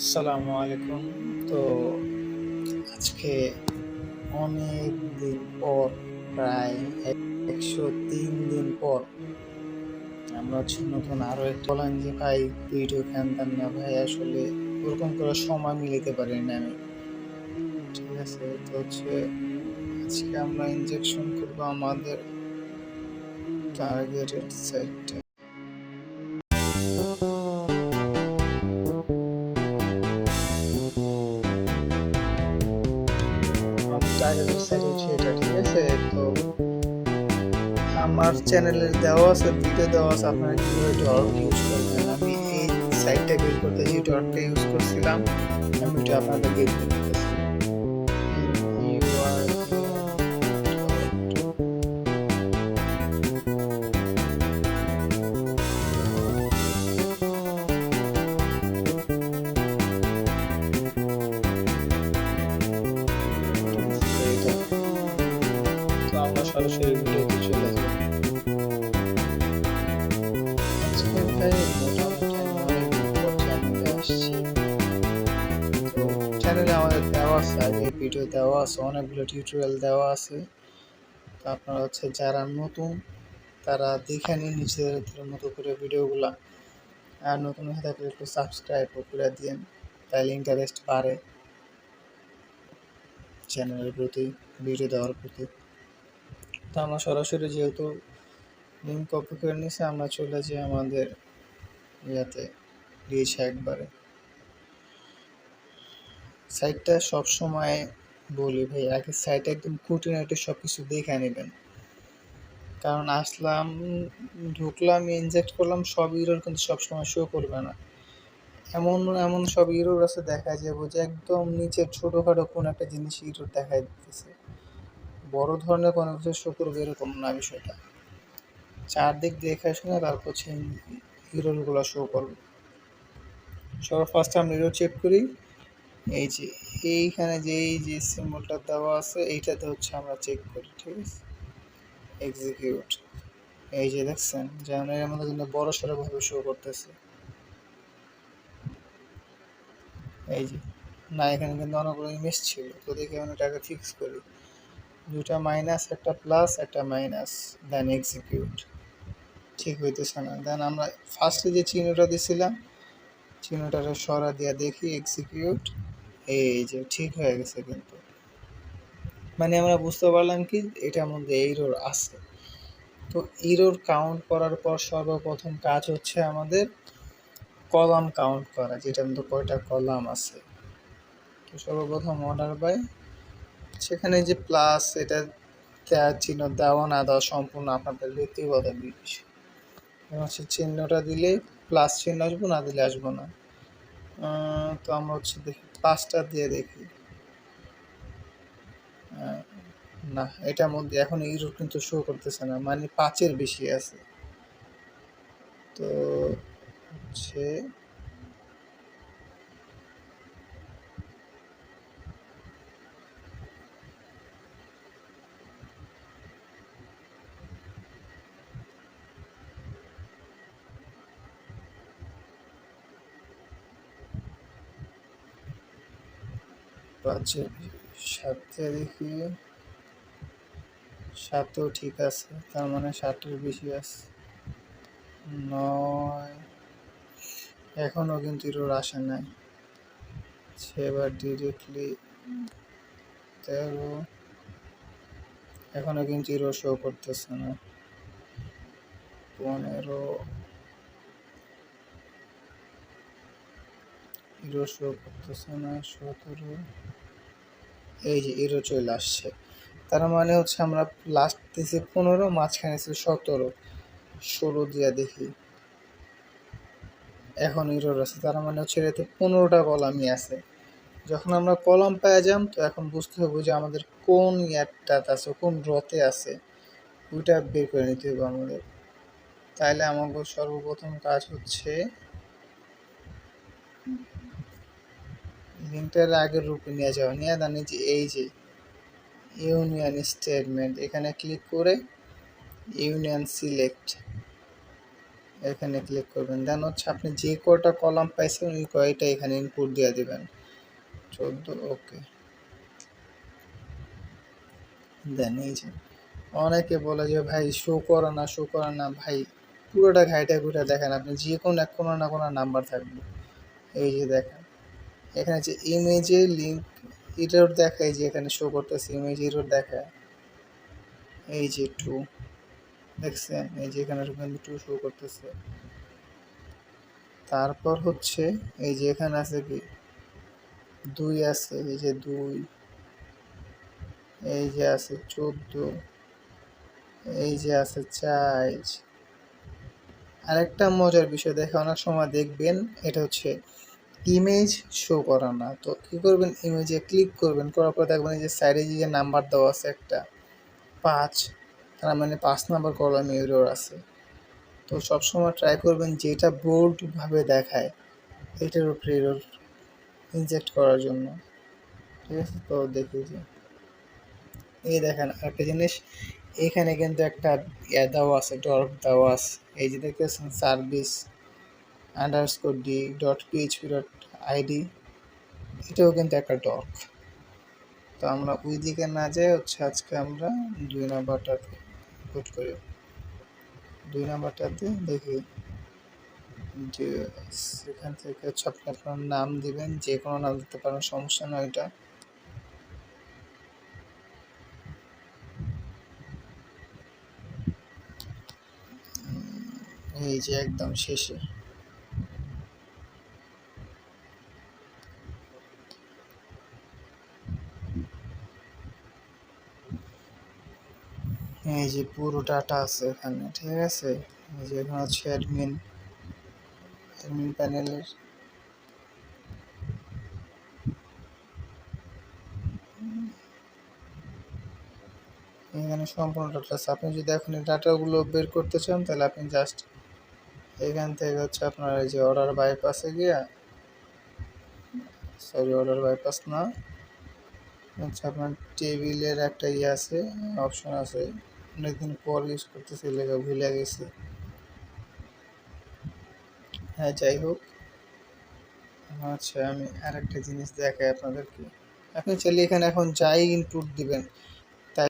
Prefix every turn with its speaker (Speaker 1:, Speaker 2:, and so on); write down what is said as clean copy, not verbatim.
Speaker 1: আসসালামু আলাইকুম। তো আজকে অনেক দিন পর, প্রায় 103 দিন পর আমরা নতুন আরো একটা বললাম যে ভাই ভিডিও খেলতাম না ভাই, আসলে ওরকম করে সময় মিলাতে পারি না আমি। ঠিক আছে, তো আজকে আমরা ইনজেকশন করবো আমাদের টার্গেটেড সাইটটা। আমাদের টার্গেটেড সাইট হচ্ছে এটা, ঠিক আছে। তো আমার চ্যানেলের দেওয়া আছে, ভিডিও দেওয়া আছে আপনারা কিভাবে ডট ইউজ করবেন। আমি এই সাইটটা বের করতে যে ডটটা ইউজ করছিলাম আমি এটা আপনাদের বের করতেছি। তো আমরা সরাসরি ভিডিওতে চলে যাই। আজকে ভাই মোটামুটি আমি অনেকদিন পর চ্যানেলে আসছি। তো চ্যানেলে আমাদের দেওয়া আছে, আগে ভিডিও দেওয়া আছে, অনেকগুলো টিউটোরিয়াল দেওয়া আছে। তো আপনারা যারা নতুন তারা দেখে নিন নিজেদের মতো করে ভিডিওগুলা। আর নতুন হয়ে থাকলে একটু সাবস্ক্রাইব করে দিন, তাইলে ইন্টারেস্ট বাড়ে চ্যানেলের প্রতি, ভিডিও দেওয়ার প্রতি। তো আমরা সরাসরি যেহেতু লিঙ্ক কপি করে নিয়েছি, আমরা চলে যাই আমাদের ইয়াতে, দিয়েছে একবারে সাইটটা। সবসময় বলি ভাই, আগে সাইট একদম খুঁটিনাটি সব কিছু দেখে নেবেন। কারণ আসলাম, ঢুকলাম, ইনজেক্ট করলাম, সব ইরোর কিন্তু সবসময় শো করবে না। এমন এমন সব ইরোর আছে, দেখা যাবে যে একদম নিচের ছোটোখাটো কোনো একটা জিনিস ইরোর দেখাই দিতেছে, বড় ধরনের কোনো কিছু শো করবে এরকম না বিষয়টা। চারদিক দেখে শুনে তারপর ইরোরগুলো শো করবে। সবার ফার্স্ট আমরা ইরোর চেক করি। এই যে এইখানে যে এই যে সিম্বলটা দেওয়া আছে এইটাতে আমরা চেক করি, ঠিক আছে। এক্সিকিউট, এই যে দেখছেন যেমন এর মধ্যে কিন্তু বড় সড়োভাবে শো করতেছে। এই যে না, এখানে কিন্তু অনেকগুলো ইমেজ ছিল, তো দেখে আমি এটাকে ফিক্স করি, দুটা মাইনাস একটা প্লাস একটা মাইনাস, দেন এক্সিকিউট। ঠিক হইতেছে না, দেন আমরা ফার্স্টে যে চিহ্নটা দিছিলাম চিহ্নটাকে সরা দিয়া দেখি এক্সিকিউট। এই যে ঠিক হয়ে গেছে, কিন্তু মানে আমরা বুঝতে পারলাম কি এটার মধ্যে এরর আছে। তো এরর কাউন্ট করার পর সর্বপ্রথম কাজ আমাদের কলাম কাউন্ট করা, যেটার মধ্যে কয়টা কলাম আছে। তো সর্বপ্রথম অর্ডার বাই, সেখানে যে প্লাস এটা চিহ্ন দেওয়া না দেওয়া সম্পূর্ণ আপনাদের ব্যক্তিগত বিষয়। চিহ্নটা দিলে প্লাস চিহ্ন আসবো, না দিলে আসবো না। তো আমরা দেখি 5টা দিয়ে দেখি। না, এটার মধ্যে এখন ইরর কিন্তু শো করতেছে না, মানে 5-এর বেশি আছে। তো হচ্ছে পাঁচের সাথে দেখি 7ও ঠিক আছে, তার মানে 7-এর বেশি আছে। 9, এখনও কিন্তু ইরর আসে নাই। এবার ডিরেক্টলি 13, এখনও কিন্তু ইরর শো করতেছে না। 15, ইরর শো করতেছে না। 17, এই যে ইরর চলে আসছে। তার মানে আমরা লাস্ট দিয়েছি 15, মাঝখানে ছিল 17, 16 দিয়ে দেখি এখন ইরর আছে। তার মানে এতে 15টা কলামই আছে। যখন আমরা কলাম পেয়ে যাম, তো এখন বুঝতে হবে যে আমাদের কোন ইয়ারটাতে আছে, কোন রতে আছে, ওইটা বের করে নিতে হবে আমাদের। তাইলে আমাদের সর্বপ্রথম কাজ লিঙ্কটার আগের রূপে নিয়ে যাওয়া, নিয়ে জানি যে এই যে ইউনিয়ন স্টেটমেন্ট, এখানে ক্লিক করে ইউনিয়ন সিলেক্ট, এখানে ক্লিক করবেন, দেন হচ্ছে আপনি যে কয়টা কলাম পাইছেন ওই কয়টা এখানে ইনপুট দিয়ে দিবেন। 14, ওকে। দেন এই যে অনেকে বলে যে ভাই শো করে না, শো করে না। ভাই পুরোটা ঘাইটা ঘুরে দেখেন, আপনি যে কোনো এক কোনো না কোনো নাম্বার থাকবে। এই যে দেখেন এখানে যে ইমেজে লিঙ্ক এরর দেখায়, যে এখানে শো করতেছে ইমেজ এরর দেখায়, এই যে 2 দেখছেন, এই যে এখানে কিন্তু 2 শো করতেছে। তারপর হচ্ছে এই যে এখানে আছে কি 2 আছে, এই যে 2, এই যে আছে 14, এই যে আছে 4। আরেকটা মজার বিষয় দেখে অনেক সময় দেখবেন, এটা হচ্ছে ইমেজ শো করে না। তো কী করবেন, ইমেজে ক্লিক করবেন, করার পর দেখবেন এই যে সাইডে যে নাম্বার দেওয়া আছে একটা 5, তার মানে 5 নাম্বার কলামে এরর আছে। তো সবসময় ট্রাই করবেন যেটা বোল্ডভাবে দেখায় এটার উপরে এরর ইনজেক্ট করার জন্য। ঠিক আছে, তো দেখি যে এই দেখেন আরেকটা জিনিস, এখানে কিন্তু একটা ইয়া দেওয়া আছে, ডট দেওয়া আছে, এই যে দেখতেছেন service underscore D dot PHP dot ID, এটাও কিন্তু একটা ডক। তো আমরা ওই দিকে না যাই হচ্ছে আজকে আমরা 2 নাম্বারটাতে পুট করি। 2 নাম্বারটাতে দেখি যে সেখান থেকে হচ্ছে আপনি আপনার নাম দিবেন, যে কোনো নাম দিতে পারেন, সমস্যা নয় এটা। এই যে একদম শেষে এই যে পুরো ডাটা আছে এখানে। ঠিক আছে, এই যে এখানে হচ্ছে অ্যাডমিন প্যানেলের এখানে সম্পূর্ণ ডাটা আছে। আপনি যদি এখন এই ডাটাগুলো বের করতে চান তাহলে আপনি জাস্ট এখান থেকে হচ্ছে আপনার এই যে অর্ডার বাইপাসে গিয়া, সরি অর্ডার বাইপাস না, হচ্ছে আপনার টেবিলের একটা ইয়ে আছে, অপশন আছে, অনেকদিন পর ইউজ করতেছি লেখা ভুলে গেছি। হ্যাঁ যাই হোক, আচ্ছা আমি আরেকটা জিনিস দেখাই আপনাদেরকে। আপনি চাইলে এখানে এখন যাই ইনপুট দিবেন,